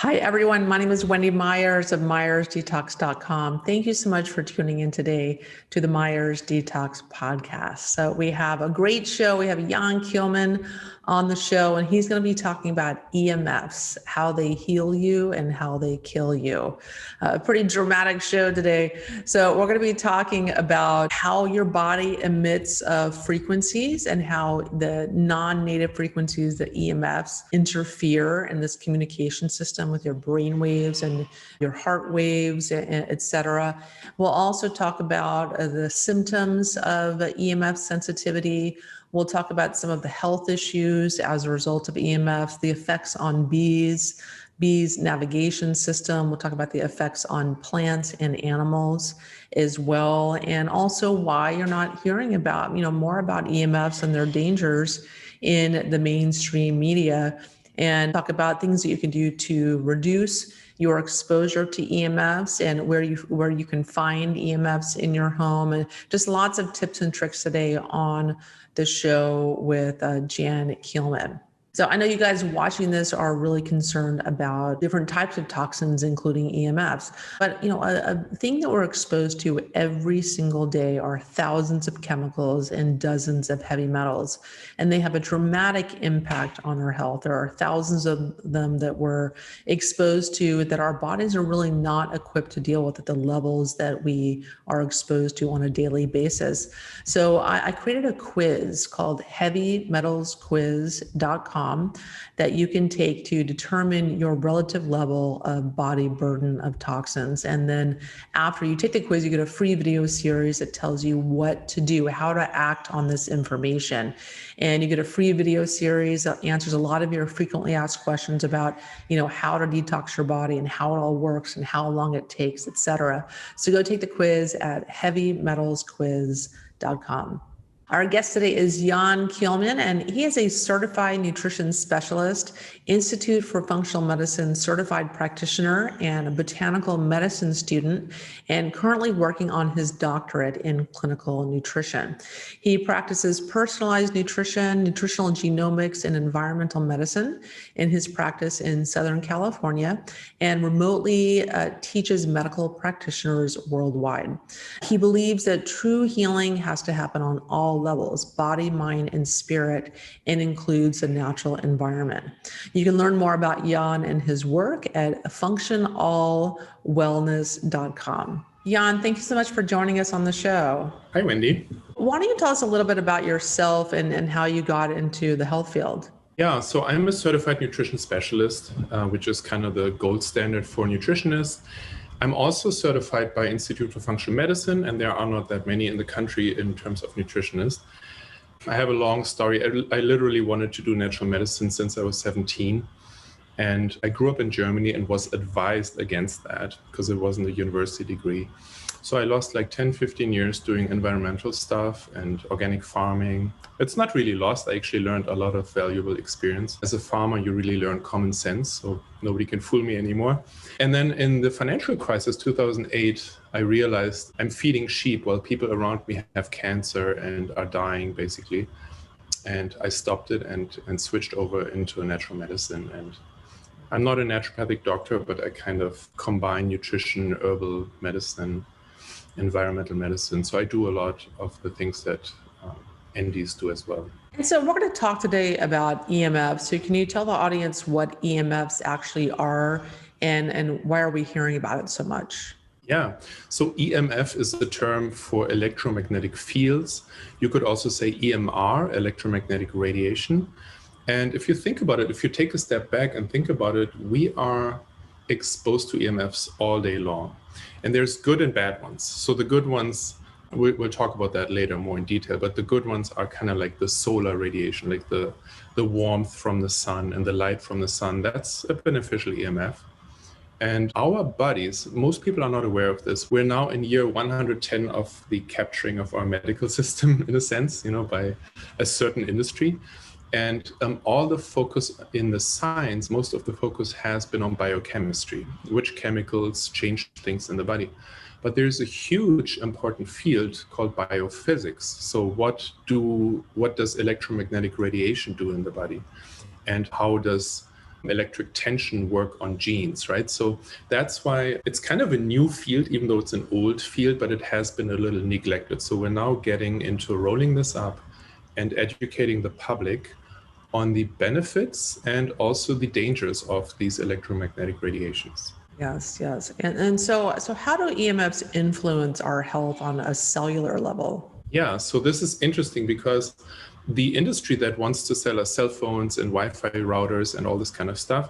Hi, everyone. My name is Wendy Myers of MyersDetox.com. Thank you so much for tuning in today to the Myers Detox podcast. So we have a great show. We have Jan Kielman on the show, and he's going to be talking about EMFs, how they heal you and how they kill you. A pretty dramatic show today. So we're going to be talking about how your body emits frequencies and how the non-native frequencies, the EMFs, interfere in this communication system with your brain waves and your heart waves, et cetera. We'll also talk about the symptoms of EMF sensitivity. We'll talk about some of the health issues as a result of EMFs, the effects on bees navigation system. We'll talk about the effects on plants and animals as well, and also why you're not hearing about, more about EMFs and their dangers in the mainstream media, and talk about things that you can do to reduce your exposure to EMFs and where you can find EMFs in your home, and just lots of tips and tricks today on the show with Jan Kielman. So I know you guys watching this are really concerned about different types of toxins, including EMFs. But a thing that we're exposed to every single day are thousands of chemicals and dozens of heavy metals, and they have a dramatic impact on our health. There are thousands of them that we're exposed to that our bodies are really not equipped to deal with at the levels that we are exposed to on a daily basis. So I created a quiz called heavymetalsquiz.com that you can take to determine your relative level of body burden of toxins. And then after you take the quiz, you get a free video series that tells you what to do, how to act on this information. And you get a free video series that answers a lot of your frequently asked questions about, how to detox your body and how it all works and how long it takes, et cetera. So go take the quiz at heavymetalsquiz.com. Our guest today is Jan Kielman, and he is a certified nutrition specialist, Institute for Functional Medicine certified practitioner, and a botanical medicine student, and currently working on his doctorate in clinical nutrition. He practices personalized nutrition, nutritional genomics, and environmental medicine in his practice in Southern California, and remotely teaches medical practitioners worldwide. He believes that true healing has to happen on all levels, body, mind, and spirit, and includes the natural environment. You can learn more about Jan and his work at functionallwellness.com. Jan, thank you so much for joining us on the show. Hi, Wendy. Why don't you tell us a little bit about yourself and how you got into the health field? Yeah, so I'm a certified nutrition specialist, which is kind of the gold standard for nutritionists. I'm also certified by Institute for Functional Medicine, and there are not that many in the country in terms of nutritionists. I have a long story. I literally wanted to do natural medicine since I was 17. And I grew up in Germany and was advised against that because it wasn't a university degree. So I lost like 10, 15 years doing environmental stuff and organic farming. It's not really lost. I actually learned a lot of valuable experience. As a farmer, you really learn common sense, so nobody can fool me anymore. And then in the financial crisis, 2008, I realized I'm feeding sheep while people around me have cancer and are dying, basically. And I stopped it and switched over into natural medicine. And I'm not a naturopathic doctor, but I kind of combine nutrition, herbal medicine, environmental medicine. So I do a lot of the things that NDs do as well. And so we're going to talk today about EMFs. So can you tell the audience what EMFs actually are and why are we hearing about it so much? Yeah, so EMF is the term for electromagnetic fields. You could also say EMR, electromagnetic radiation. And if you think about it, if you take a step back and think about it, we are exposed to EMFs all day long. And there's good and bad ones. So the good ones, we'll talk about that later more in detail, but the good ones are kind of like the solar radiation, like the warmth from the sun and the light from the sun. That's a beneficial EMF. And our bodies, most people are not aware of this. We're now in year 110 of the capturing of our medical system, in a sense, by a certain industry. And all the focus in the science, most of the focus has been on biochemistry, which chemicals change things in the body. But there's a huge important field called biophysics. So what does electromagnetic radiation do in the body? And how does electric tension work on genes, right? So that's why it's kind of a new field, even though it's an old field, but it has been a little neglected. So we're now getting into rolling this up and educating the public on the benefits and also the dangers of these electromagnetic radiations. Yes, yes. And so how do EMFs influence our health on a cellular level? Yeah, so this is interesting because the industry that wants to sell us cell phones and Wi-Fi routers and all this kind of stuff,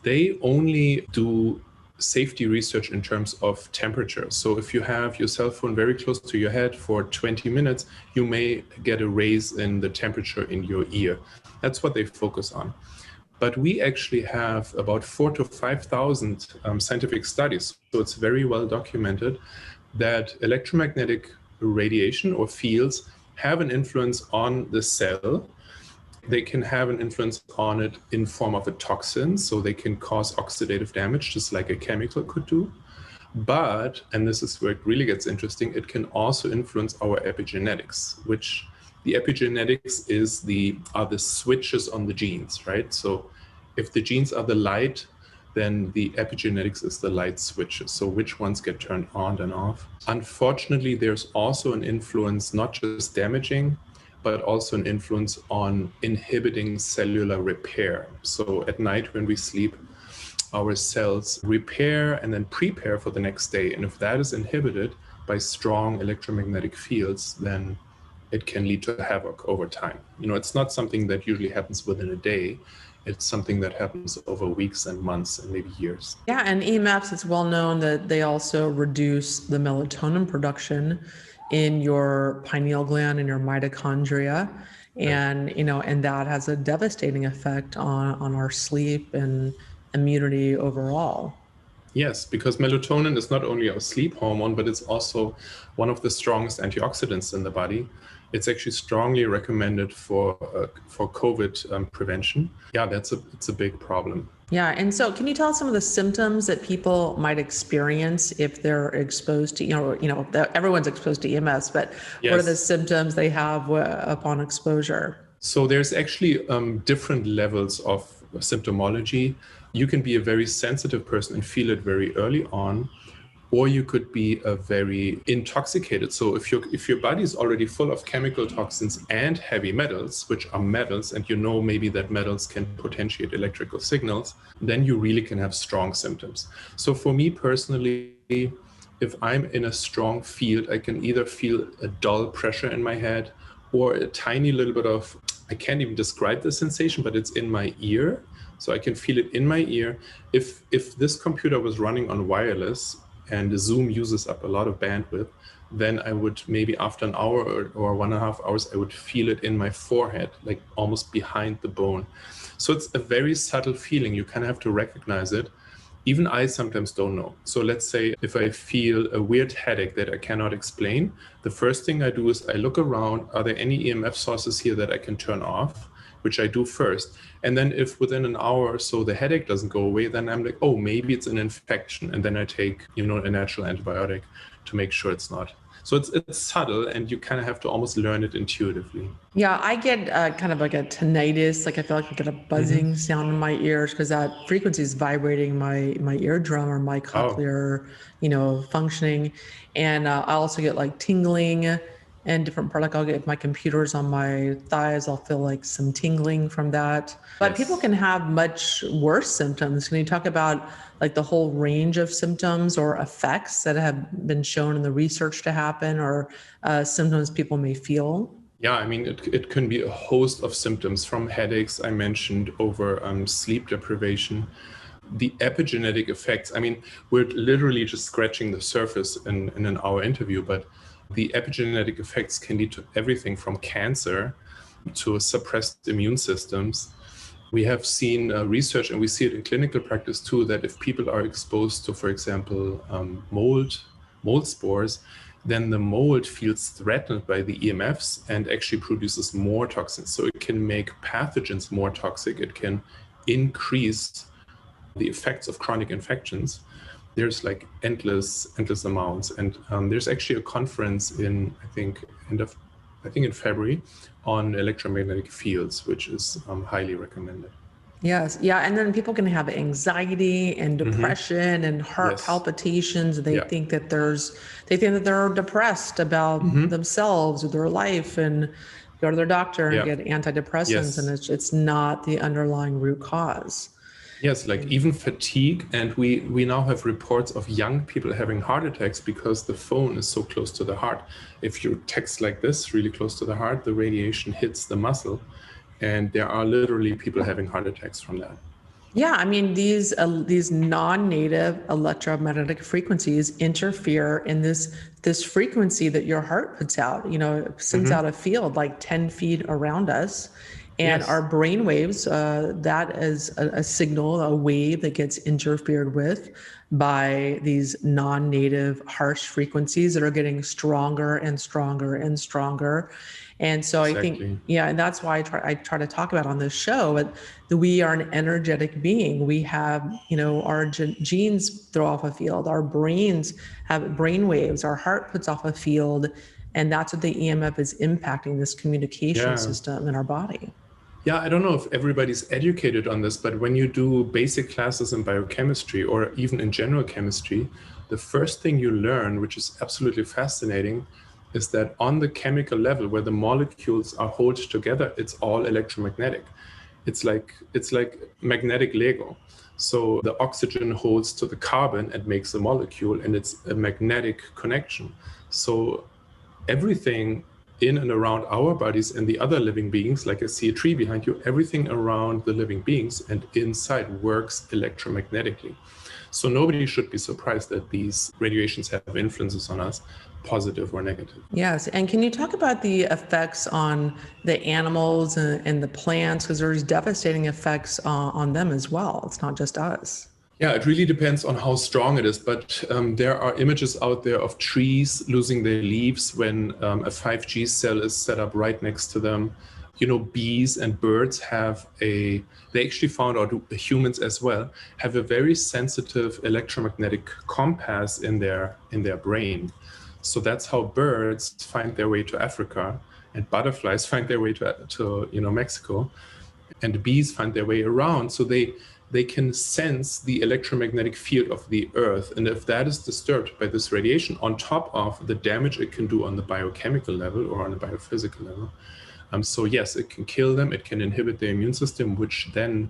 they only do safety research in terms of temperature. So if you have your cell phone very close to your head for 20 minutes, you may get a raise in the temperature in your ear. That's what they focus on. But we actually have about 4,000 to 5,000 scientific studies. So it's very well documented that electromagnetic radiation or fields have an influence on the cell. They can have an influence on it in form of a toxin, so they can cause oxidative damage, just like a chemical could do. But, and this is where it really gets interesting, it can also influence our epigenetics, which the epigenetics are the switches on the genes, right? So if the genes are the light, then the epigenetics is the light switches. So which ones get turned on and off. Unfortunately, there's also an influence, not just damaging, but also an influence on inhibiting cellular repair. So at night when we sleep, our cells repair and then prepare for the next day. And if that is inhibited by strong electromagnetic fields, then it can lead to havoc over time. It's not something that usually happens within a day. It's something that happens over weeks and months and maybe years. Yeah, and EMFs, it's well known that they also reduce the melatonin production in your pineal gland and your mitochondria. And, and that has a devastating effect on our sleep and immunity overall. Yes, because melatonin is not only our sleep hormone, but it's also one of the strongest antioxidants in the body. It's actually strongly recommended for COVID prevention. Yeah, it's a big problem. Yeah, and so can you tell us some of the symptoms that people might experience if they're exposed to, everyone's exposed to EMS, but Yes. What are the symptoms they have upon exposure? So there's actually different levels of symptomology. You can be a very sensitive person and feel it very early on, or you could be a very intoxicated. So if your body is already full of chemical toxins and heavy metals, which are metals, and maybe that metals can potentiate electrical signals, then you really can have strong symptoms. So for me personally, if I'm in a strong field, I can either feel a dull pressure in my head or a tiny little bit of, I can't even describe the sensation, but it's in my ear. So I can feel it in my ear. If this computer was running on wireless, and Zoom uses up a lot of bandwidth, then I would maybe after an hour or 1.5 hours, I would feel it in my forehead, like almost behind the bone. So it's a very subtle feeling. You kind of have to recognize it. Even I sometimes don't know. So let's say if I feel a weird headache that I cannot explain, the first thing I do is I look around, are there any EMF sources here that I can turn off? Which I do first. And then if within an hour or so the headache doesn't go away, then I'm like, oh, maybe it's an infection. And then I take, a natural antibiotic to make sure it's not. So it's subtle, and you kind of have to almost learn it intuitively. Yeah, I get kind of like a tinnitus, like I feel like I get a buzzing sound in my ears because that frequency is vibrating my eardrum or my cochlear, functioning. And I also get like tingling and different part. Like I'll get, if my computer's on my thighs, I'll feel like some tingling from that. But Yes. people can have much worse symptoms. Can you talk about like the whole range of symptoms or effects that have been shown in the research to happen, or symptoms people may feel? Yeah, I mean, it can be a host of symptoms, from headaches I mentioned over sleep deprivation. The epigenetic effects, I mean, we're literally just scratching the surface in an hour interview, but the epigenetic effects can lead to everything from cancer to suppressed immune systems. We have seen research, and we see it in clinical practice too, that if people are exposed to, for example, mold spores, then the mold feels threatened by the EMFs and actually produces more toxins. So it can make pathogens more toxic. It can increase the effects of chronic infections. There's like endless amounts. And there's actually a conference in, I think in February on electromagnetic fields, which is highly recommended. Yes. Yeah. And then people can have anxiety and depression and heart palpitations. They think that they're depressed about themselves or their life and go to their doctor and get antidepressants. And it's not the underlying root cause. Yes, like even fatigue. And we now have reports of young people having heart attacks because the phone is so close to the heart. If you text like this, really close to the heart, the radiation hits the muscle. And there are literally people having heart attacks from that. Yeah, I mean, these non-native electromagnetic frequencies interfere in this frequency that your heart puts out. You know, it sends out a field like 10 feet around us. And our brain waves, that is a signal, a wave that gets interfered with by these non-native harsh frequencies that are getting stronger and stronger and stronger. And so I think, and that's why I try to talk about on this show that we are an energetic being. We have, our genes throw off a field, our brains have brain waves, our heart puts off a field, and that's what the EMF is impacting, this communication system in our body. Yeah, I don't know if everybody's educated on this, but when you do basic classes in biochemistry or even in general chemistry, the first thing you learn, which is absolutely fascinating, is that on the chemical level where the molecules are held together, it's all electromagnetic. It's like magnetic Lego. So the oxygen holds to the carbon and makes a molecule, and it's a magnetic connection. So everything in and around our bodies and the other living beings, like I see a tree behind you, everything around the living beings and inside works electromagnetically. So nobody should be surprised that these radiations have influences on us, positive or negative. Yes. And can you talk about the effects on the animals and the plants? Because there's devastating effects on them as well. It's not just us. Yeah, it really depends on how strong it is, but there are images out there of trees losing their leaves when a 5G cell is set up right next to them. Bees and birds they actually found out, humans as well, have a very sensitive electromagnetic compass in their brain. So that's how birds find their way to Africa, and butterflies find their way to Mexico, and the bees find their way around. So they can sense the electromagnetic field of the Earth. And if that is disturbed by this radiation, on top of the damage it can do on the biochemical level or on the biophysical level, so yes, it can kill them, it can inhibit their immune system, which then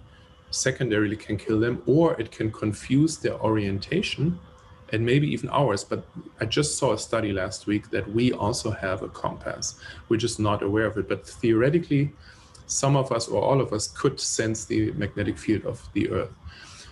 secondarily can kill them, or it can confuse their orientation and maybe even ours. But I just saw a study last week that we also have a compass. We're just not aware of it. But theoretically, some of us or all of us could sense the magnetic field of the Earth.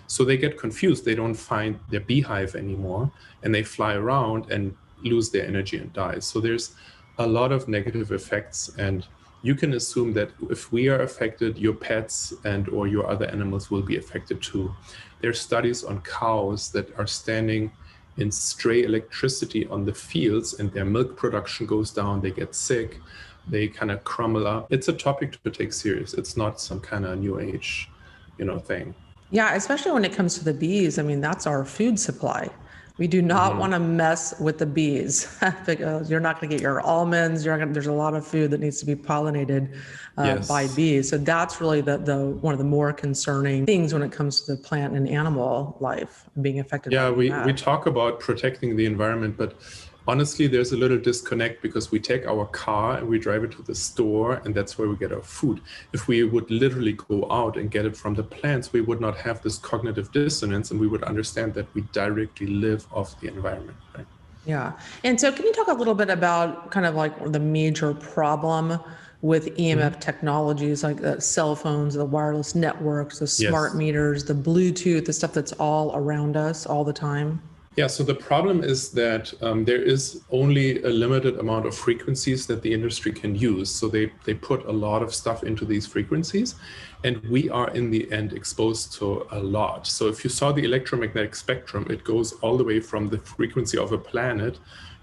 So they get confused. They don't find their beehive anymore, and they fly around and lose their energy and die. So there's a lot of negative effects, and you can assume that if we are affected, your pets and or your other animals will be affected too. There are studies on cows that are standing in stray electricity on the fields, and their milk production goes down, they get sick, they kind of crumble up. It's a topic to take serious. It's not some kind of new age, thing. Yeah, especially when it comes to the bees. I mean, that's our food supply. We do not want to mess with the bees because you're not going to get your almonds. There's a lot of food that needs to be pollinated by bees. So that's really the one of the more concerning things when it comes to the plant and animal life being affected. Yeah, we talk about protecting the environment, but honestly, there's a little disconnect because we take our car and we drive it to the store, and that's where we get our food. If we would literally go out and get it from the plants, we would not have this cognitive dissonance, and we would understand that we directly live off the environment, right? Yeah. And so can you talk a little bit about kind of like the major problem with EMF technologies like the cell phones, the wireless networks, the smart meters, the Bluetooth, the stuff that's all around us all the time? Yeah, so the problem is that there is only a limited amount of frequencies that the industry can use. So they put a lot of stuff into these frequencies, and we are in the end exposed to a lot. So if you saw the electromagnetic spectrum, it goes all the way from the frequency of a planet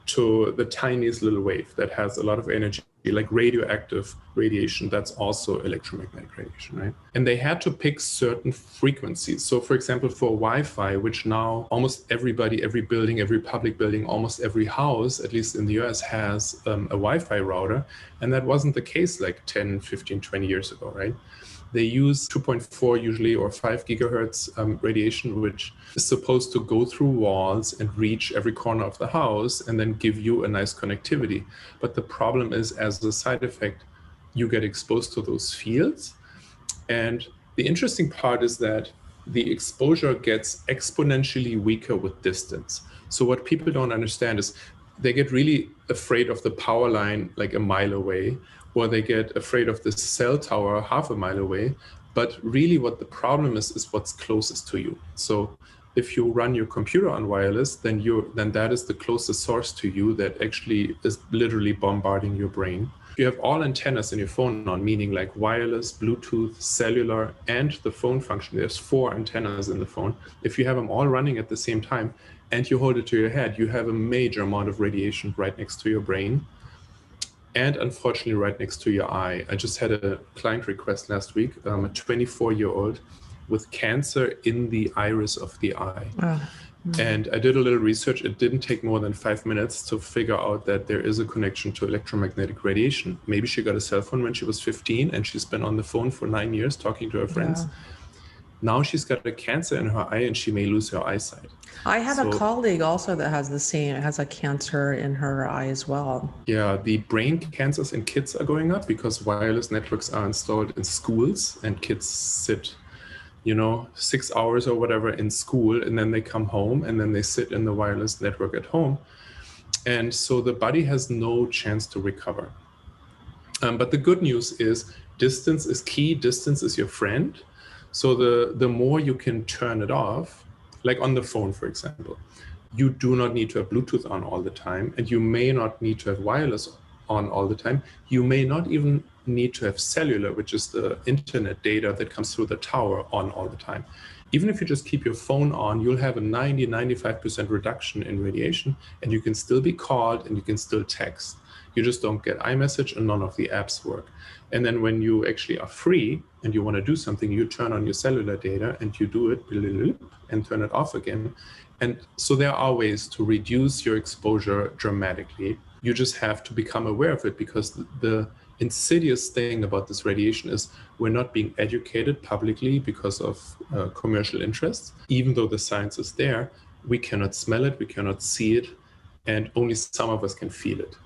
to the tiniest little wave that has a lot of energy like radioactive radiation, that's also electromagnetic radiation, right? And they had to pick certain frequencies. So for example, for Wi-Fi, which now almost everybody, every building, every public building, almost every house, at least in the US, has a Wi-Fi router. And that wasn't the case like 10, 15, 20 years ago, right? They use 2.4 usually or 5 gigahertz radiation, which is supposed to go through walls and reach every corner of the house and then give you a nice connectivity. But the problem is, as a side effect, you get exposed to those fields. And the interesting part is that the exposure gets exponentially weaker with distance. So what people don't understand is they get really afraid of the power line like a mile away, or they get afraid of the cell tower half a mile away. But really what the problem is what's closest to you. So if you run your computer on wireless, then that is the closest source to you that actually is literally bombarding your brain. You have all antennas in your phone on, meaning like wireless, Bluetooth, cellular, and the phone function. There's 4 antennas in the phone. If you have them all running at the same time and you hold it to your head, you have a major amount of radiation right next to your brain. And unfortunately, right next to your eye. I just had a client request last week, a 24-year-old with cancer in the iris of the eye. And I did a little research. It didn't take more than 5 minutes to figure out that there is a connection to electromagnetic radiation. Maybe she got a cell phone when she was 15 and she's been on the phone for 9 years talking to her friends. Now she's got a cancer in her eye and she may lose her eyesight. I have a colleague also that has a cancer in her eye as well. Yeah, the brain cancers in kids are going up because wireless networks are installed in schools and kids sit 6 hours or whatever in school, and then they come home and then they sit in the wireless network at home. And so the body has no chance to recover. But the good news is distance is key. Distance is your friend. So the more you can turn it off, like on the phone, for example, you do not need to have Bluetooth on all the time, and you may not need to have wireless on all the time. You may not even need to have cellular, which is the internet data that comes through the tower, on all the time. Even if you just keep your phone on, you'll have a 95% reduction in radiation, and you can still be called and you can still text. You just don't get iMessage and none of the apps work. And then when you actually are free and you want to do something, you turn on your cellular data and you do it and turn it off again. And so there are ways to reduce your exposure dramatically. You just have to become aware of it, because the insidious thing about this radiation is we're not being educated publicly because of commercial interests. Even though the science is there, we cannot smell it, we cannot see it, and only some of us can feel it,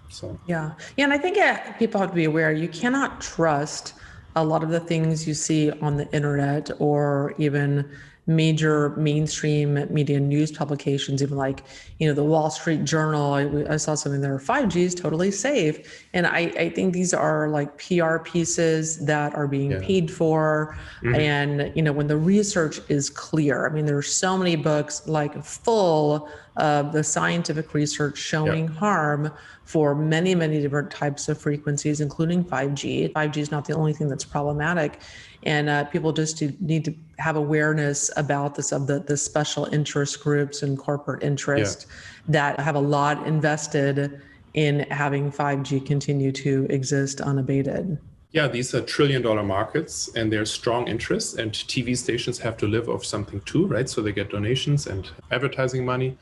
so. Yeah, and I think people have to be aware, you cannot trust a lot of the things you see on the internet or even major mainstream media news publications, even like, the Wall Street Journal. I saw something there, 5G is totally safe. And I think these are like PR pieces that are being paid for. And, when the research is clear, there's so many books like full of the scientific research showing harm for many, many different types of frequencies, including 5G. 5G is not the only thing that's problematic. And people just need to have awareness about this, of the special interest groups and corporate interest that have a lot invested in having 5G continue to exist unabated. Yeah, these are trillion-dollar markets and there's strong interest, and TV stations have to live off something too, right? So they get donations and advertising money.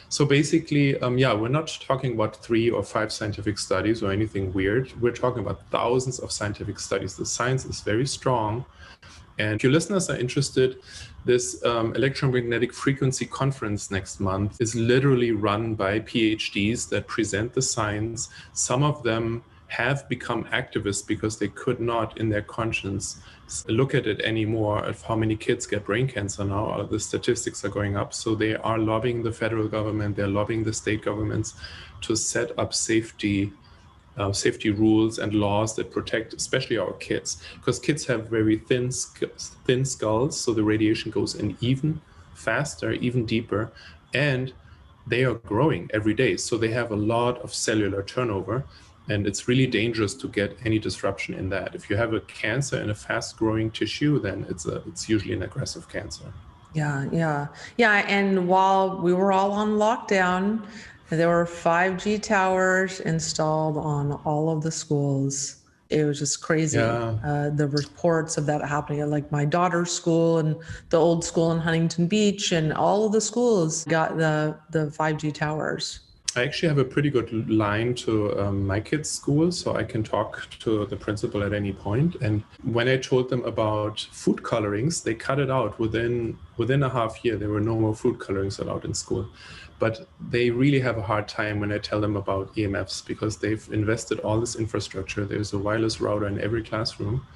So basically, we're not talking about 3 or 5 scientific studies or anything weird. We're talking about thousands of scientific studies. The science is very strong. And if your listeners are interested, this electromagnetic frequency conference next month is literally run by PhDs that present the science. Some of them have become activists because they could not, in their conscience, look at it anymore, of how many kids get brain cancer now. The statistics are going up. So they are lobbying the federal government, they're lobbying the state governments to set up safety rules and laws that protect especially our kids, because kids have very thin skulls, so the radiation goes in even faster, even deeper, and they are growing every day. So they have a lot of cellular turnover. And it's really dangerous to get any disruption in that. If you have a cancer in a fast-growing tissue, then it's usually an aggressive cancer. Yeah. And while we were all on lockdown, There were 5G towers installed on all of the schools. It was just crazy. Yeah. The reports of that happening at like my daughter's school and the old school in Huntington Beach, and all of the schools got the 5G towers. I actually have a pretty good line to my kids' school, so I can talk to the principal at any point. And when I told them about food colorings, they cut it out within a half year. There were no more food colorings allowed in school. But they really have a hard time when I tell them about EMFs, because they've invested all this infrastructure. There's a wireless router in every classroom.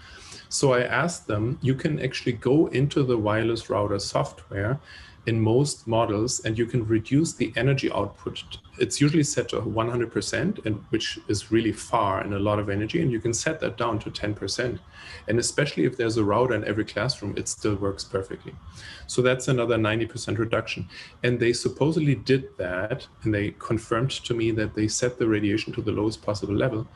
So I asked them, you can actually go into the wireless router software in most models, and you can reduce the energy output. It's usually set to 100%, and which is really far and a lot of energy, and you can set that down to 10%. And especially if there's a router in every classroom, it still works perfectly. So that's another 90% reduction. And they supposedly did that, and they confirmed to me that they set the radiation to the lowest possible level.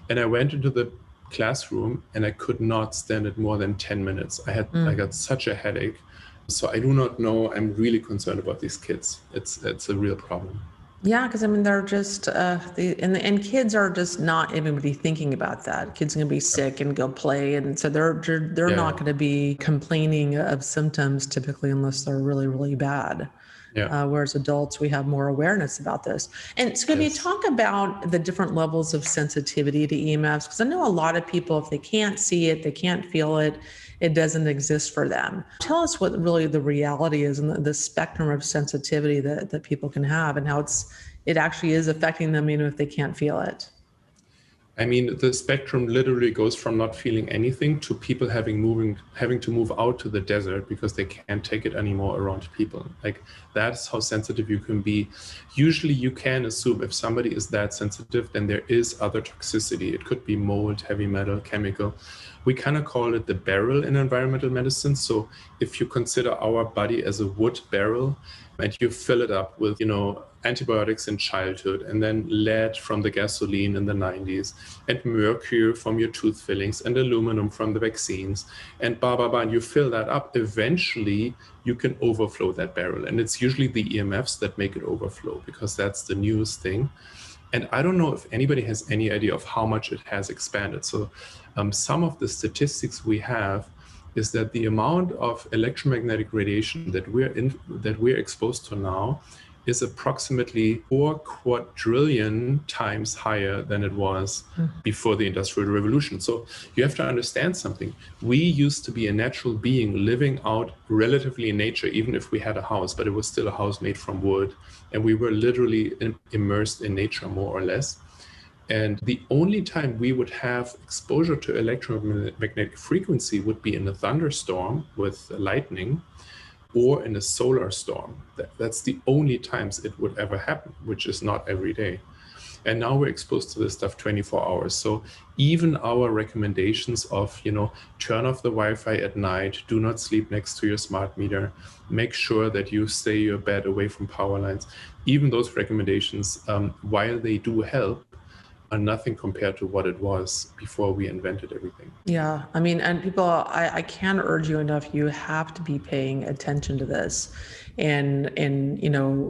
And I went into the classroom and I could not stand it more than 10 minutes. I got such a headache. So I do not know. I'm really concerned about these kids. It's a real problem. Yeah, because I mean, they're just and kids are just not everybody thinking about that. Kids are gonna be sick and go play, and so they're not going to be complaining of symptoms typically unless they're really, really bad. Yeah. Whereas adults, we have more awareness about this. And so can you talk about the different levels of sensitivity to EMFs? Because I know a lot of people, if they can't see it, they can't feel it, it doesn't exist for them. Tell us what really the reality is and the spectrum of sensitivity that people can have, and how it actually is affecting them even if they can't feel it. I mean, the spectrum literally goes from not feeling anything to people having to move out to the desert because they can't take it anymore around people. Like, that's how sensitive you can be. Usually you can assume if somebody is that sensitive, then there is other toxicity. It could be mold, heavy metal, chemical. We kind of call it the barrel in environmental medicine. So if you consider our body as a wood barrel and you fill it up with, antibiotics in childhood, and then lead from the gasoline in the 90s, and mercury from your tooth fillings, and aluminum from the vaccines, and and you fill that up, eventually you can overflow that barrel. And it's usually the EMFs that make it overflow, because that's the newest thing. And I don't know if anybody has any idea of how much it has expanded. So some of the statistics we have is that the amount of electromagnetic radiation that we're exposed to now is approximately 4 quadrillion times higher than it was before the Industrial Revolution. So you have to understand something. We used to be a natural being living out relatively in nature, even if we had a house, but it was still a house made from wood. And we were literally immersed in nature, more or less. And the only time we would have exposure to electromagnetic frequency would be in a thunderstorm with lightning, or in a solar storm. That's the only times it would ever happen, which is not every day. And now we're exposed to this stuff 24 hours. So even our recommendations of, turn off the Wi-Fi at night, do not sleep next to your smart meter, make sure that you stay your bed away from power lines, even those recommendations, while they do help, are nothing compared to what it was before we invented everything. Yeah, I mean, and people, I can't urge you enough. You have to be paying attention to this, and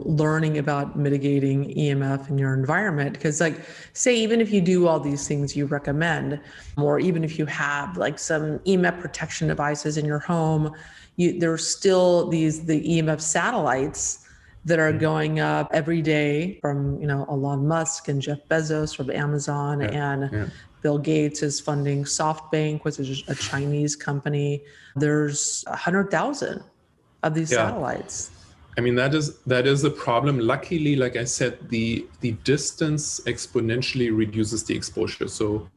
learning about mitigating EMF in your environment. Because, like, say, even if you do all these things you recommend, or even if you have like some EMF protection devices in your home, there's still the EMF satellites that are going up every day from, Elon Musk and Jeff Bezos from Amazon, and Bill Gates is funding SoftBank, which is a Chinese company. There's 100,000 of these satellites. I mean, that is a problem. Luckily, like I said, the distance exponentially reduces the exposure. So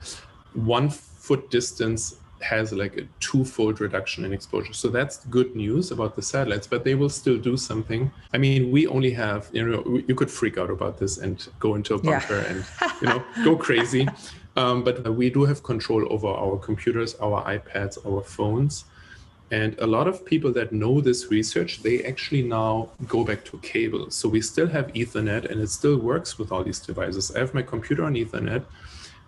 1 foot distance has like a 2-fold reduction in exposure. So that's good news about the satellites, but they will still do something. I mean, we only have, you could freak out about this and go into a bunker and, go crazy. But we do have control over our computers, our iPads, our phones. And a lot of people that know this research, they actually now go back to cable. So we still have Ethernet, and it still works with all these devices. I have my computer on Ethernet.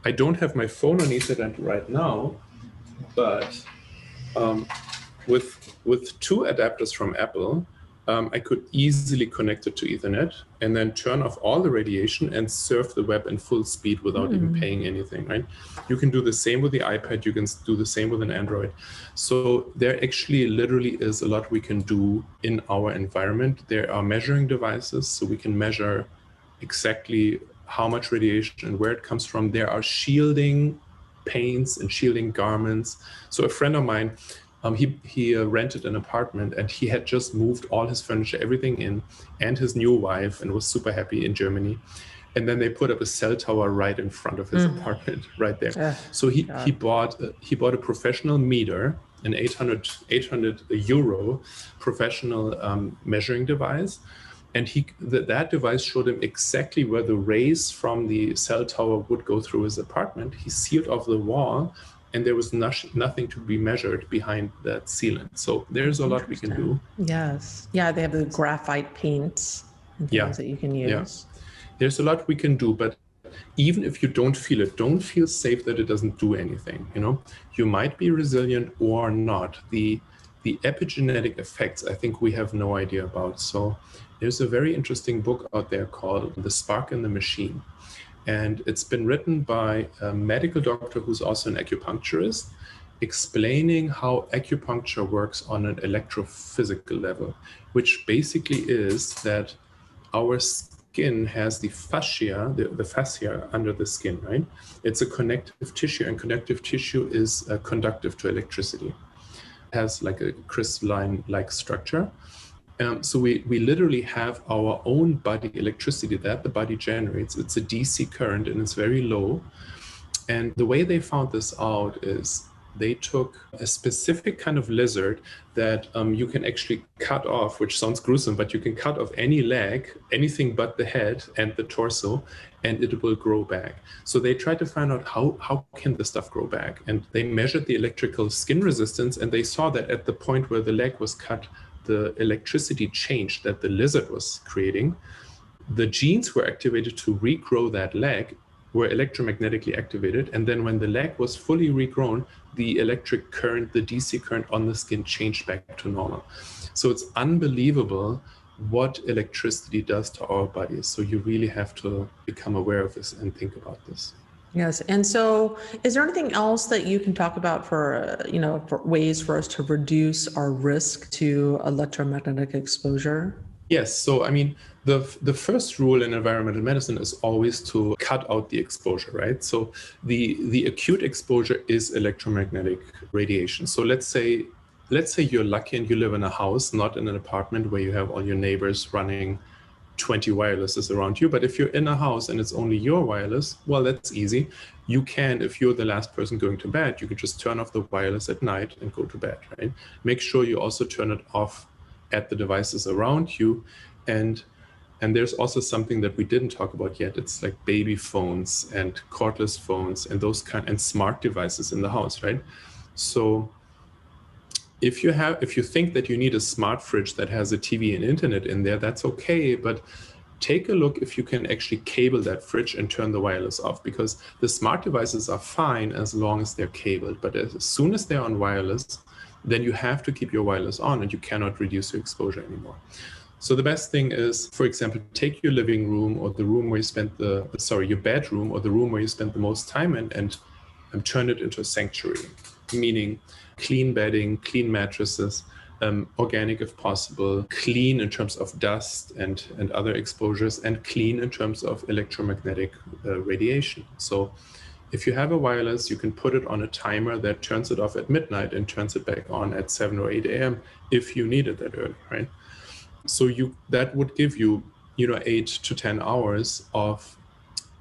I don't have my phone on Ethernet right now. But with 2 adapters from Apple, I could easily connect it to Ethernet and then turn off all the radiation and surf the web in full speed without even paying anything, right? You can do the same with the iPad. You can do the same with an Android. So there actually literally is a lot we can do in our environment. There are measuring devices, so we can measure exactly how much radiation and where it comes from. There are shielding paints and shielding garments. So a friend of mine, he rented an apartment, and he had just moved all his furniture, everything in, and his new wife, and was super happy in Germany. And then they put up a cell tower right in front of his apartment, right there. So he bought a professional meter, an 800 euro professional measuring device. And that device showed him exactly where the rays from the cell tower would go through his apartment. He sealed off the wall, and there was nothing to be measured behind that sealant. So there's a lot we can do. Yes. Yeah, they have the graphite paints and things that you can use. Yeah. There's a lot we can do, but even if you don't feel it, don't feel safe that it doesn't do anything. You might be resilient or not. The epigenetic effects, I think we have no idea about. So there's a very interesting book out there called The Spark in the Machine. And it's been written by a medical doctor who's also an acupuncturist, explaining how acupuncture works on an electrophysical level, which basically is that our skin has the fascia, the fascia under the skin, right? It's a connective tissue, and connective tissue is conductive to electricity. It has like a crystalline-like structure. So we literally have our own body electricity that the body generates. It's a DC current, and it's very low. And the way they found this out is they took a specific kind of lizard that you can actually cut off, which sounds gruesome, but you can cut off any leg, anything but the head and the torso, and it will grow back. So they tried to find out how can the stuff grow back? And they measured the electrical skin resistance, and they saw that at the point where the leg was cut, the electricity changed that the lizard was creating. The genes were activated to regrow that leg, were electromagnetically activated. And then when the leg was fully regrown, the electric current, the DC current on the skin changed back to normal. So it's unbelievable what electricity does to our bodies. So you really have to become aware of this and think about this. Yes. And so is there anything else that you can talk about for ways for us to reduce our risk to electromagnetic exposure? Yes. So, I mean, the first rule in environmental medicine is always to cut out the exposure, right? So the acute exposure is electromagnetic radiation. So let's say you're lucky and you live in a house, not in an apartment where you have all your neighbors running 20 wirelesses around you. But if you're in a house and it's only your wireless, well, that's easy. You can, if you're the last person going to bed, you can just turn off the wireless at night and go to bed, right? Make sure you also turn it off at the devices around you. And there's also something that we didn't talk about yet. It's like baby phones and cordless phones and those and smart devices in the house, right? So if you think that you need a smart fridge that has a TV and internet in there, that's okay. But take a look if you can actually cable that fridge and turn the wireless off, because the smart devices are fine as long as they're cabled. But as soon as they're on wireless, then you have to keep your wireless on and you cannot reduce your exposure anymore. So the best thing is, for example, take your living room or the room where you spent your bedroom or the room where you spent the most time in and turn it into a sanctuary, meaning clean bedding, clean mattresses, organic if possible, clean in terms of dust and other exposures, and clean in terms of electromagnetic radiation. So if you have a wireless, you can put it on a timer that turns it off at midnight and turns it back on at 7 or 8 a.m. if you need it that early, right? So that would give you, 8 to 10 hours of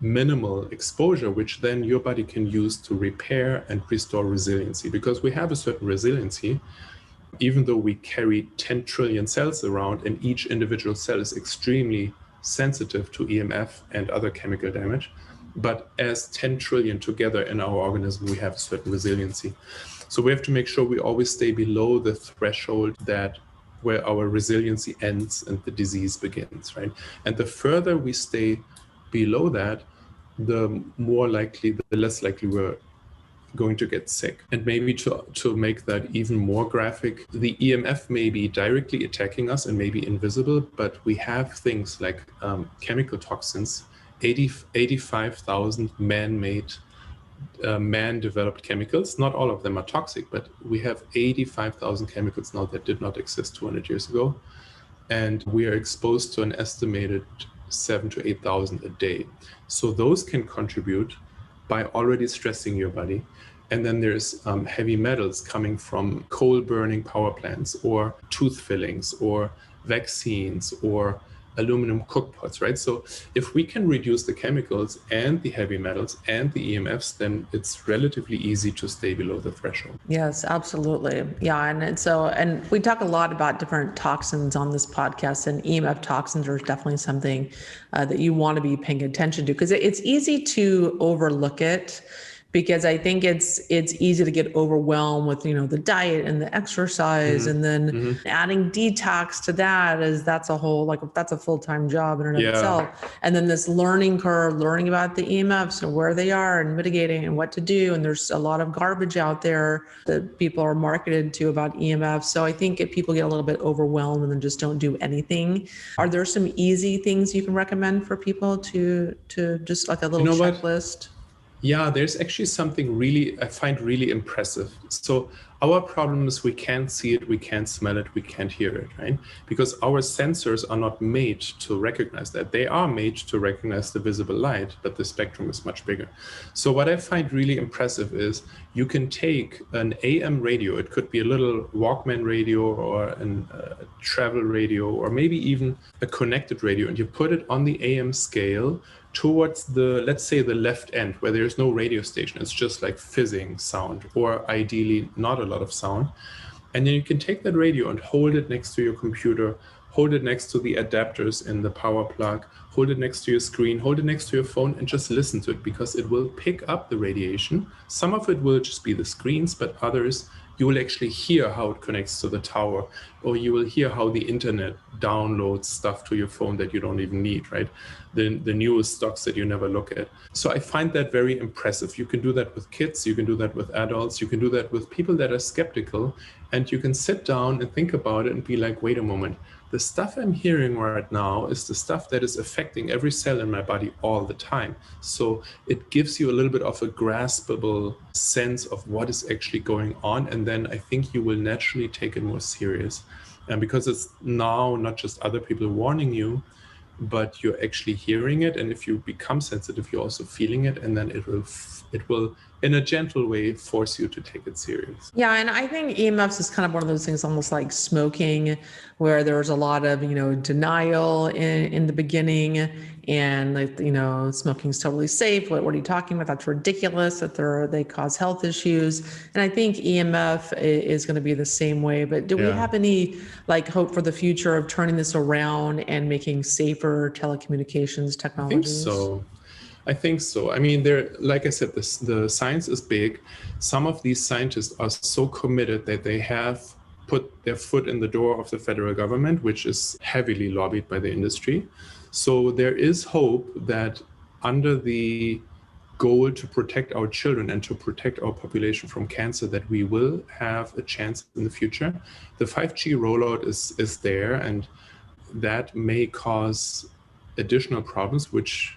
minimal exposure, which then your body can use to repair and restore resiliency, because we have a certain resiliency, even though we carry 10 trillion cells around and each individual cell is extremely sensitive to EMF and other chemical damage. But as 10 trillion together in our organism, we have a certain resiliency. So we have to make sure we always stay below the threshold where our resiliency ends and the disease begins, right? And the further we stay below that, the less likely we're going to get sick. And maybe to make that even more graphic, the EMF may be directly attacking us and maybe invisible, but we have things like chemical toxins, 85,000 man-made, man-developed chemicals. Not all of them are toxic, but we have 85,000 chemicals now that did not exist 200 years ago. And we are exposed to an estimated 7,000 to 8,000 a day. So those can contribute by already stressing your body. And then there's heavy metals coming from coal burning power plants or tooth fillings or vaccines or aluminum cookpots, right? So if we can reduce the chemicals and the heavy metals and the EMFs, then it's relatively easy to stay below the threshold. Yes, absolutely. Yeah. And we talk a lot about different toxins on this podcast, and EMF toxins are definitely something that you want to be paying attention to, because it's easy to overlook it. Because I think it's easy to get overwhelmed with, the diet and the exercise, and then adding detox to that's a whole, that's a full-time job in and of itself. And then this learning curve, learning about the EMFs and where they are and mitigating and what to do. And there's a lot of garbage out there that people are marketed to about EMFs. So I think if people get a little bit overwhelmed and then just don't do anything, are there some easy things you can recommend for people to just like a little checklist? Yeah, there's actually something I find really impressive. So our problem is we can't see it, we can't smell it, we can't hear it, right? Because our sensors are not made to recognize that. They are made to recognize the visible light, but the spectrum is much bigger. So what I find really impressive is you can take an AM radio, it could be a little Walkman radio or a travel radio, or maybe even a connected radio, and you put it on the AM scale towards let's say the left end, where there's no radio station. It's just like fizzing sound, or ideally not a lot of sound. And then you can take that radio and hold it next to your computer, hold it next to the adapters in the power plug, hold it next to your screen, hold it next to your phone, and just listen to it, because it will pick up the radiation. Some of it will just be the screens, but others you will actually hear how it connects to the tower, or you will hear how the internet downloads stuff to your phone that you don't even need, right? The newest stocks that you never look at. So I find that very impressive. You can do that with kids, you can do that with adults, you can do that with people that are skeptical, and you can sit down and think about it and be like, wait a moment, the stuff I'm hearing right now is the stuff that is affecting every cell in my body all the time. So it gives you a little bit of a graspable sense of what is actually going on. And then I think you will naturally take it more serious. And because it's now not just other people warning you, but you're actually hearing it. And if you become sensitive, you're also feeling it. And then it will, in a gentle way, force you to take it serious. Yeah. And I think EMFs is kind of one of those things, almost like smoking, where there's a lot of, denial in the beginning, and like, smoking's totally safe. What are you talking about? That's ridiculous, that they cause health issues. And I think EMF is going to be the same way. But do we have any hope for the future of turning this around and making safer telecommunications technologies? I think so. I mean, like I said, the science is big. Some of these scientists are so committed that they have put their foot in the door of the federal government, which is heavily lobbied by the industry. So there is hope that under the goal to protect our children and to protect our population from cancer, that we will have a chance in the future. The 5G rollout is there, and that may cause additional problems, which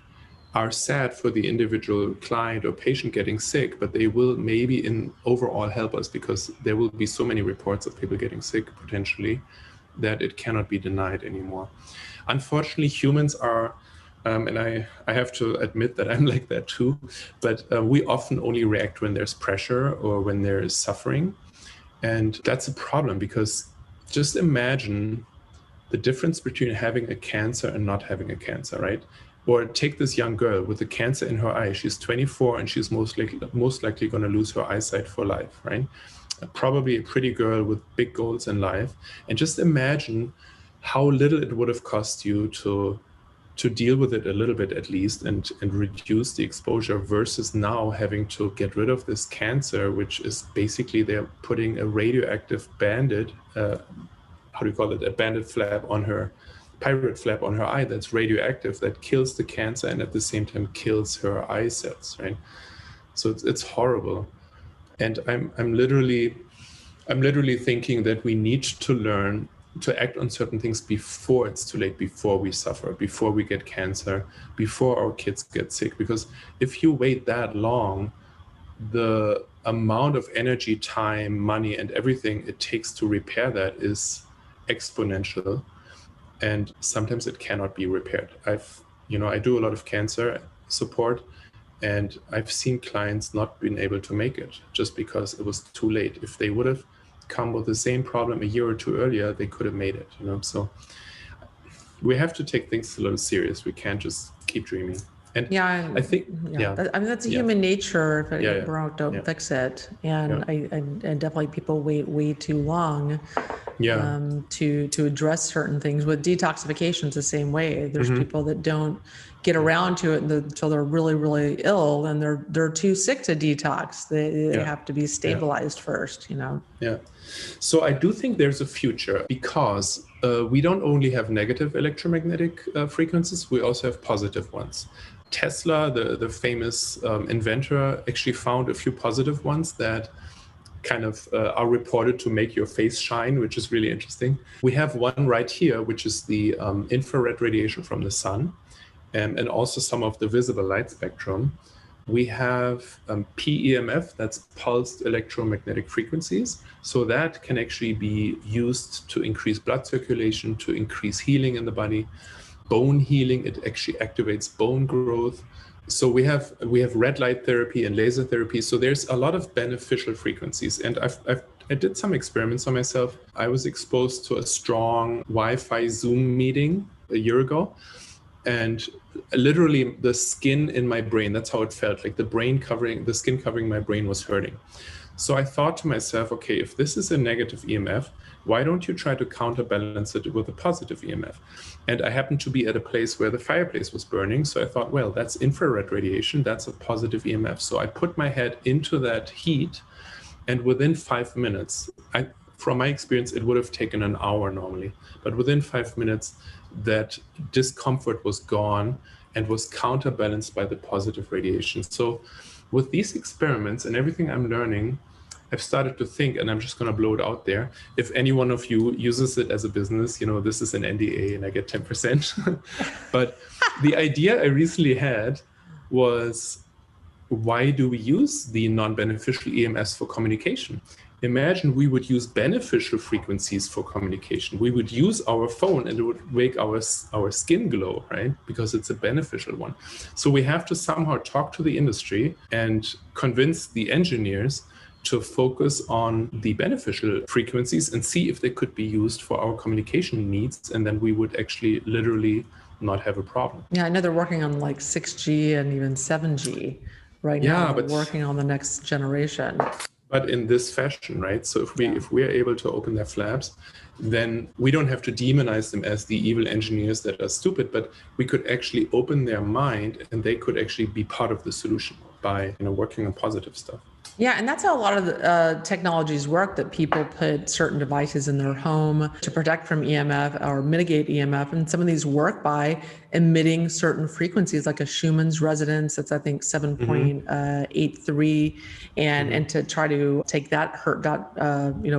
are sad for the individual client or patient getting sick, but they will maybe in overall help us, because there will be so many reports of people getting sick potentially that it cannot be denied anymore. Unfortunately, humans are, and I have to admit that I'm like that too, but we often only react when there's pressure or when there is suffering. And that's a problem, because just imagine the difference between having a cancer and not having a cancer, right? Or take this young girl with a cancer in her eye. She's 24 and she's most likely going to lose her eyesight for life, right? Probably a pretty girl with big goals in life. And just imagine how little it would have cost you to deal with it a little bit at least, and reduce the exposure, versus now having to get rid of this cancer, which is basically they're putting a radioactive banded, a banded flap on her, pirate flap on her eye that's radioactive, that kills the cancer and at the same time kills her eye cells, right? So it's horrible. And I'm literally thinking that we need to learn to act on certain things before it's too late, before we suffer, before we get cancer, before our kids get sick. Because if you wait that long, the amount of energy, time, money, and everything it takes to repair that is exponential. And sometimes it cannot be repaired. I do a lot of cancer support, and I've seen clients not been able to make it just because it was too late. If they would have come with the same problem a year or two earlier, they could have made it, So we have to take things a little serious. We can't just keep dreaming. And I think, that's a human nature. If it broke, don't fix it. And and definitely people wait way too long to address certain things. With detoxification, it's the same way. There's people that don't get around to it until they're really, really ill, and they're too sick to detox. They have to be stabilized first, Yeah. So I do think there's a future, because we don't only have negative electromagnetic frequencies, we also have positive ones. Tesla, the famous inventor, actually found a few positive ones that kind of are reported to make your face shine, which is really interesting. We have one right here, which is the infrared radiation from the sun, and also some of the visible light spectrum. We have PEMF, that's pulsed electromagnetic frequencies. So that can actually be used to increase blood circulation, to increase healing in the body. Bone healing, it actually activates bone growth. So we have red light therapy and laser therapy. So there's a lot of beneficial frequencies. And I did some experiments on myself. I was exposed to a strong Wi-Fi Zoom meeting a year ago. And literally the skin in my brain, that's how it felt, like the skin covering my brain was hurting. So I thought to myself, okay, if this is a negative EMF, why don't you try to counterbalance it with a positive EMF? And I happened to be at a place where the fireplace was burning. So I thought, well, that's infrared radiation, that's a positive EMF. So I put my head into that heat, and within 5 minutes, from my experience, it would have taken an hour normally, but within 5 minutes, that discomfort was gone and was counterbalanced by the positive radiation. So with these experiments and everything I'm learning, I've started to think, and I'm just going to blow it out there. If any one of you uses it as a business, this is an NDA and I get 10%. But the idea I recently had was, why do we use the non-beneficial EMFs for communication? Imagine we would use beneficial frequencies for communication. We would use our phone and it would make our skin glow, right? Because it's a beneficial one. So we have to somehow talk to the industry and convince the engineers to focus on the beneficial frequencies and see if they could be used for our communication needs. And then we would actually literally not have a problem. Yeah, I know they're working on like 6G and even 7G right now. They're working on the next generation. But in this fashion, right? So if we are able to open their flaps, then we don't have to demonize them as the evil engineers that are stupid, but we could actually open their mind and they could actually be part of the solution by working on positive stuff. Yeah, and that's how a lot of the technologies work, that people put certain devices in their home to protect from EMF or mitigate EMF. And some of these work by emitting certain frequencies, like a Schumann's resonance, that's, I think, 7.83, and to try to take that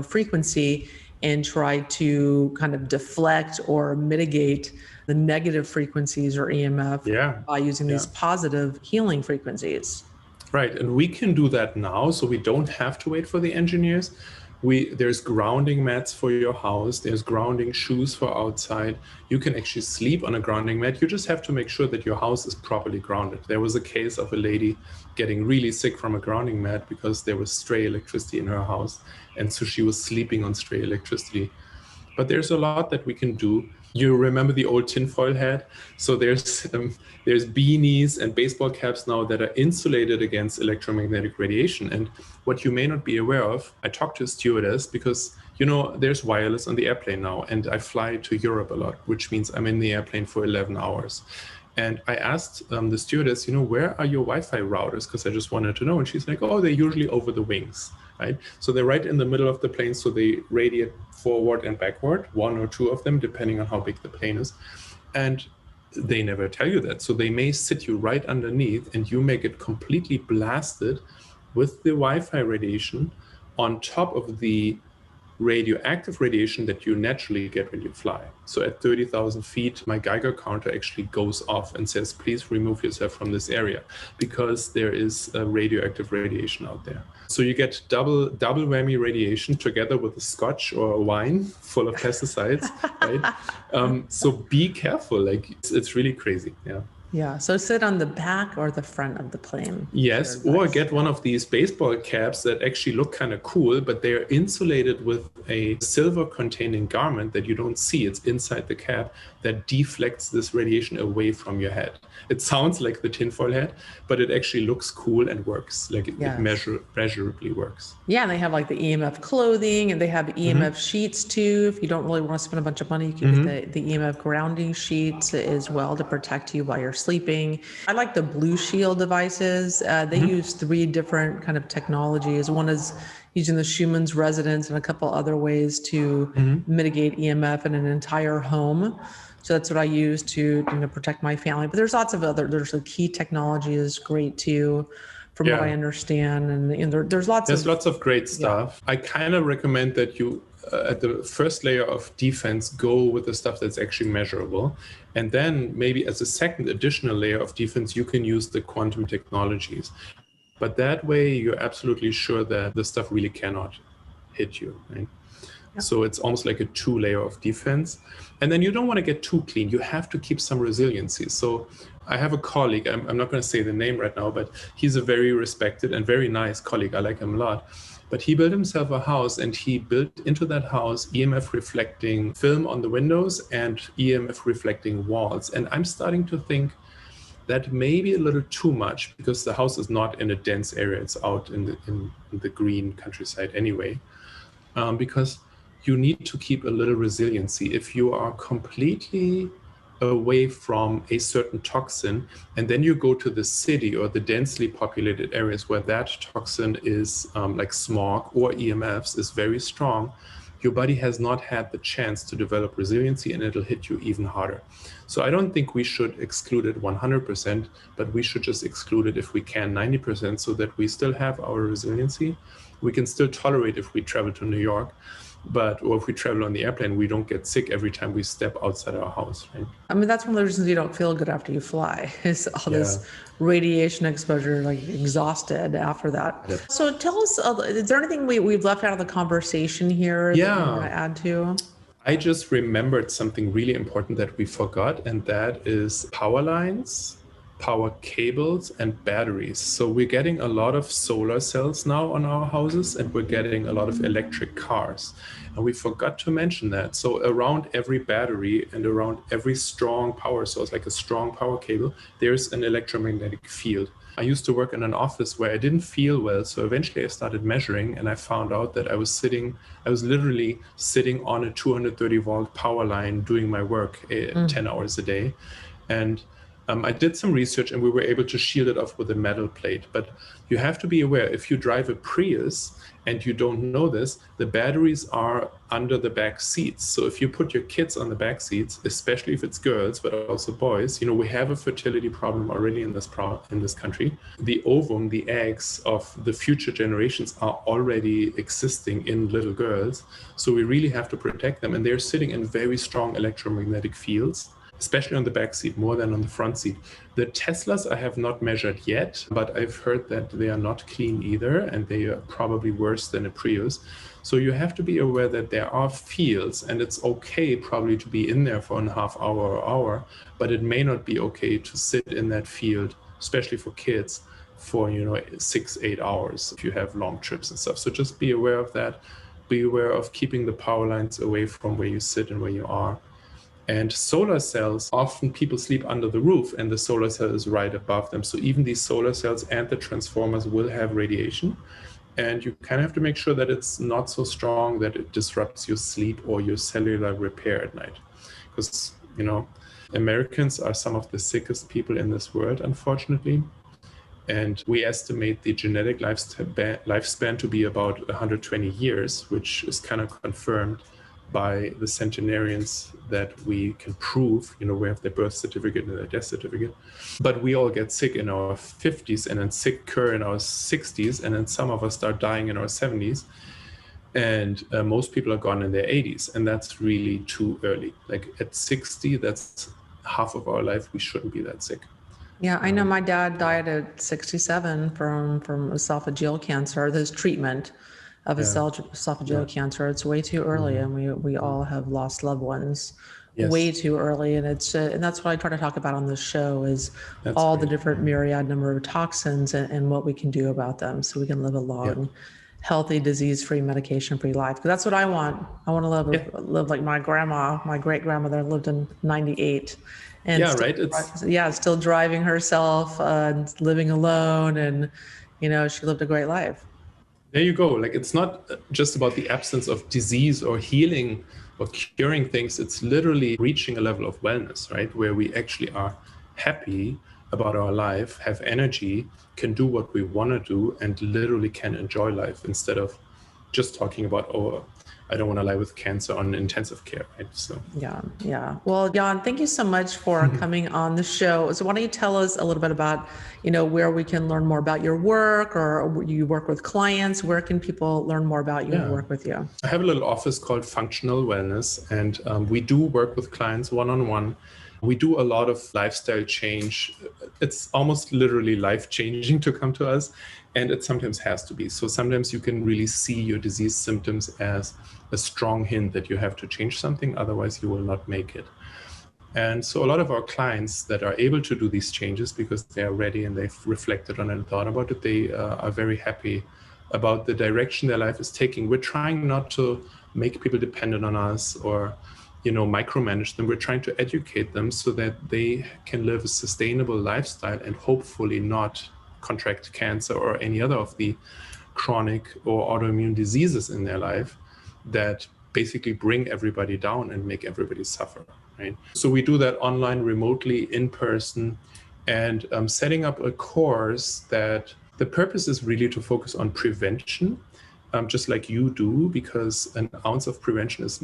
frequency and try to kind of deflect or mitigate the negative frequencies or EMF by using these positive healing frequencies. Right, and we can do that now, so we don't have to wait for the engineers. There's grounding mats for your house, there's grounding shoes for outside. You can actually sleep on a grounding mat. You just have to make sure that your house is properly grounded. There was a case of a lady getting really sick from a grounding mat because there was stray electricity in her house, and so she was sleeping on stray electricity. But there's a lot that we can do. You remember the old tinfoil hat? So there's beanies and baseball caps now that are insulated against electromagnetic radiation. And what you may not be aware of, I talked to a stewardess because, there's wireless on the airplane now, and I fly to Europe a lot, which means I'm in the airplane for 11 hours. And I asked the stewardess, where are your Wi-Fi routers? Because I just wanted to know. And she's like, oh, they're usually over the wings, right? So they're right in the middle of the plane. So they radiate forward and backward, one or two of them, depending on how big the plane is. And they never tell you that. So they may sit you right underneath and you may get completely blasted with the Wi-Fi radiation on top of the radioactive radiation that you naturally get when you fly. So at 30,000 feet, my Geiger counter actually goes off and says, please remove yourself from this area, because there is radioactive radiation out there. So you get double whammy radiation together with a scotch or a wine full of pesticides, right? So be careful, like it's really crazy, yeah. Yeah, so sit on the back or the front of the plane. Yes, or get one of these baseball caps that actually look kind of cool, but they're insulated with a silver containing garment that you don't see. It's inside the cap that deflects this radiation away from your head. It sounds like the tinfoil hat, but it actually looks cool and works. Like it measurably works. Yeah, and they have like the EMF clothing, and they have EMF sheets too. If you don't really want to spend a bunch of money, you can get the EMF grounding sheets as well to protect you while you're sleeping. I like the Blue Shield devices. They use 3 different kind of technologies. One is using the Schumann's resonance and a couple other ways to mitigate EMF in an entire home. So that's what I use to protect my family. But there's lots of there's a key technology is great too, from what I understand. And there's lots of great stuff. I kind of recommend that you, at the first layer of defense, go with the stuff that's actually measurable. And then maybe as a second additional layer of defense, you can use the quantum technologies. But that way, you're absolutely sure that the stuff really cannot hit you, right? Yeah. So it's almost like a 2-layer of defense. And then you don't want to get too clean. You have to keep some resiliency. So I have a colleague, I'm not going to say the name right now, but he's a very respected and very nice colleague. I like him a lot. But he built himself a house, and he built into that house EMF reflecting film on the windows and EMF reflecting walls. And I'm starting to think that may be a little too much, because the house is not in a dense area. It's out in the green countryside anyway, because you need to keep a little resiliency. If you are completely away from a certain toxin, and then you go to the city or the densely populated areas where that toxin is like smog or EMFs is very strong, your body has not had the chance to develop resiliency, and it'll hit you even harder. So I don't think we should exclude it 100%, but we should just exclude it if we can 90%, so that we still have our resiliency. We can still tolerate if we travel to New York, or if we travel on the airplane, we don't get sick every time we step outside our house, right? I mean, that's one of the reasons you don't feel good after you fly, is all this radiation exposure, like exhausted after that. Yeah. So tell us, is there anything we've left out of the conversation here that you want to add to? I just remembered something really important that we forgot, and that is power lines, power cables, and batteries. So we're getting a lot of solar cells now on our houses, and we're getting a lot of electric cars. And we forgot to mention that. So around every battery and around every strong power source, like a strong power cable, there's an electromagnetic field. I used to work in an office where I didn't feel well. So eventually I started measuring, and I found out that I was literally sitting on a 230 volt power line doing my work 10 hours a day. And I did some research, and we were able to shield it off with a metal plate. But you have to be aware, if you drive a Prius and you don't know this, the batteries are under the back seats. So if you put your kids on the back seats, especially if it's girls, but also boys, we have a fertility problem already in this country. The ovum, the eggs of the future generations are already existing in little girls. So we really have to protect them. And they're sitting in very strong electromagnetic fields, especially on the back seat, more than on the front seat. The Teslas I have not measured yet, but I've heard that they are not clean either, and they are probably worse than a Prius. So you have to be aware that there are fields, and it's okay probably to be in there for a half hour or hour, but it may not be okay to sit in that field, especially for kids, for 6-8 hours if you have long trips and stuff. So just be aware of that. Be aware of keeping the power lines away from where you sit and where you are. And solar cells, often people sleep under the roof and the solar cell is right above them. So even these solar cells and the transformers will have radiation. And you kind of have to make sure that it's not so strong that it disrupts your sleep or your cellular repair at night. Because, Americans are some of the sickest people in this world, unfortunately. And we estimate the genetic lifespan to be about 120 years, which is kind of confirmed by the centenarians that we can prove, we have their birth certificate and their death certificate, but we all get sick in our 50s and then sick cure in our 60s, and then some of us start dying in our 70s, and most people are gone in their 80s, and that's really too early. Like at 60, that's half of our life. We shouldn't be that sick. Yeah, I know my dad died at 67 from esophageal cancer. There's treatment of esophageal cancer. It's way too early, and we all have lost loved ones way too early. And it's and that's what I try to talk about on this show is all the different myriad number of toxins and what we can do about them, so we can live a long, healthy, disease-free, medication-free life. Because that's what I want. I want to live like my grandma. My great grandmother lived in 98. And still driving herself and living alone, and she lived a great life. There you go. Like, it's not just about the absence of disease or healing or curing things. It's literally reaching a level of wellness, right? Where we actually are happy about our life, have energy, can do what we want to do, and literally can enjoy life instead of just talking about, I don't want to lie with cancer on intensive care, right? So yeah. Well, Jan, thank you so much for coming on the show. So why don't you tell us a little bit about, where we can learn more about your work, or you work with clients? Where can people learn more about you and work with you? I have a little office called Functional Wellness, and we do work with clients one-on-one. We do a lot of lifestyle change. It's almost literally life-changing to come to us, and it sometimes has to be. So sometimes you can really see your disease symptoms as a strong hint that you have to change something, otherwise you will not make it. And so a lot of our clients that are able to do these changes because they are ready and they've reflected on it and thought about it, they are very happy about the direction their life is taking. We're trying not to make people dependent on us or micromanage them. We're trying to educate them so that they can live a sustainable lifestyle and hopefully not contract cancer or any other of the chronic or autoimmune diseases in their life that basically bring everybody down and make everybody suffer, right? So we do that online, remotely, in person, and setting up a course that the purpose is really to focus on prevention, just like you do, because an ounce of prevention is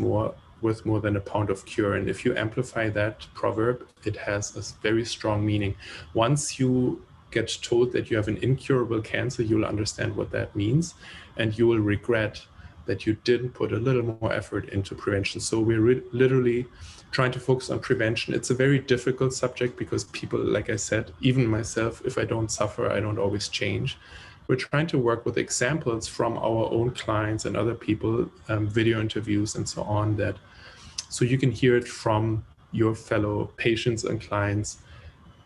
worth more than a pound of cure. And if you amplify that proverb, it has a very strong meaning. Once you get told that you have an incurable cancer, you'll understand what that means, and you will regret that you didn't put a little more effort into prevention. So we're literally trying to focus on prevention. It's a very difficult subject because people, like I said, even myself, if I don't suffer, I don't always change. We're trying to work with examples from our own clients and other people, video interviews and so on, so you can hear it from your fellow patients and clients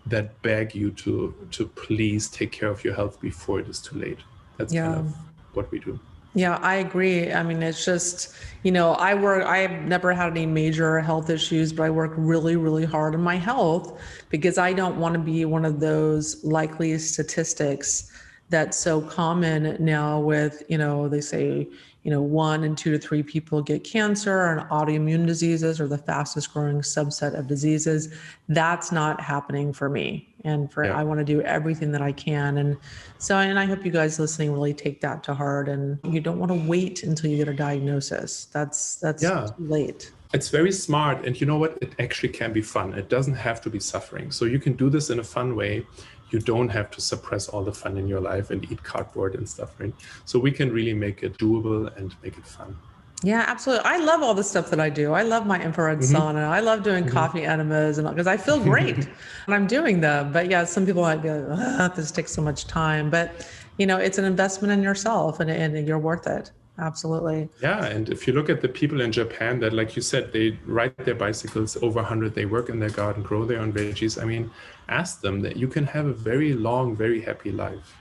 that beg you to please take care of your health before it is too late. That's kind of what we do. Yeah, I agree. I mean, it's just, I've never had any major health issues, but I work really, really hard on my health because I don't want to be one of those likely statistics that's so common now with, they say, 1 in 2 to 3 people get cancer, and autoimmune diseases are the fastest growing subset of diseases. That's not happening for me. And I want to do everything that I can. And I hope you guys listening really take that to heart, and you don't want to wait until you get a diagnosis. That's too late. It's very smart. And you know what? It actually can be fun. It doesn't have to be suffering. So you can do this in a fun way. You don't have to suppress all the fun in your life and eat cardboard and stuff, right? So we can really make it doable and make it fun. Yeah, absolutely. I love all the stuff that I do. I love my infrared sauna. I love doing coffee enemas, and because I feel great when I'm doing them. But yeah, some people might be like, this takes so much time. But it's an investment in yourself, and you're worth it. Absolutely. Yeah, and if you look at the people in Japan that, like you said, they ride their bicycles over 100, they work in their garden, grow their own veggies. I mean, ask them that you can have a very long, very happy life.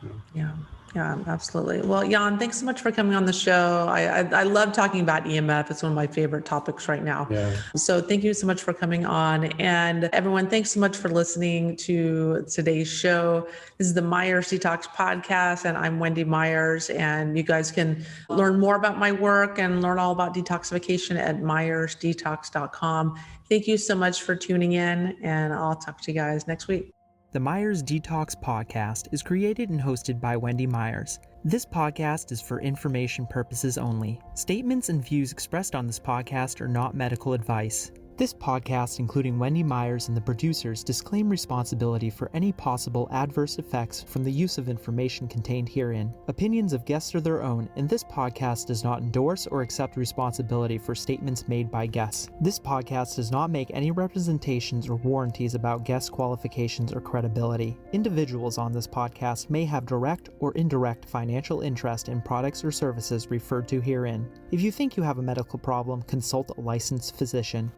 Yeah, absolutely. Well, Jan, thanks so much for coming on the show. I love talking about EMF. It's one of my favorite topics right now. Yeah. So thank you so much for coming on. And everyone, thanks so much for listening to today's show. This is the Myers Detox Podcast, and I'm Wendy Myers. And you guys can learn more about my work and learn all about detoxification at myersdetox.com. Thank you so much for tuning in, and I'll talk to you guys next week. The Myers Detox Podcast is created and hosted by Wendy Myers. This podcast is for information purposes only. Statements and views expressed on this podcast are not medical advice. This podcast, including Wendy Myers and the producers, disclaim responsibility for any possible adverse effects from the use of information contained herein. Opinions of guests are their own, and this podcast does not endorse or accept responsibility for statements made by guests. This podcast does not make any representations or warranties about guest qualifications or credibility. Individuals on this podcast may have direct or indirect financial interest in products or services referred to herein. If you think you have a medical problem, consult a licensed physician.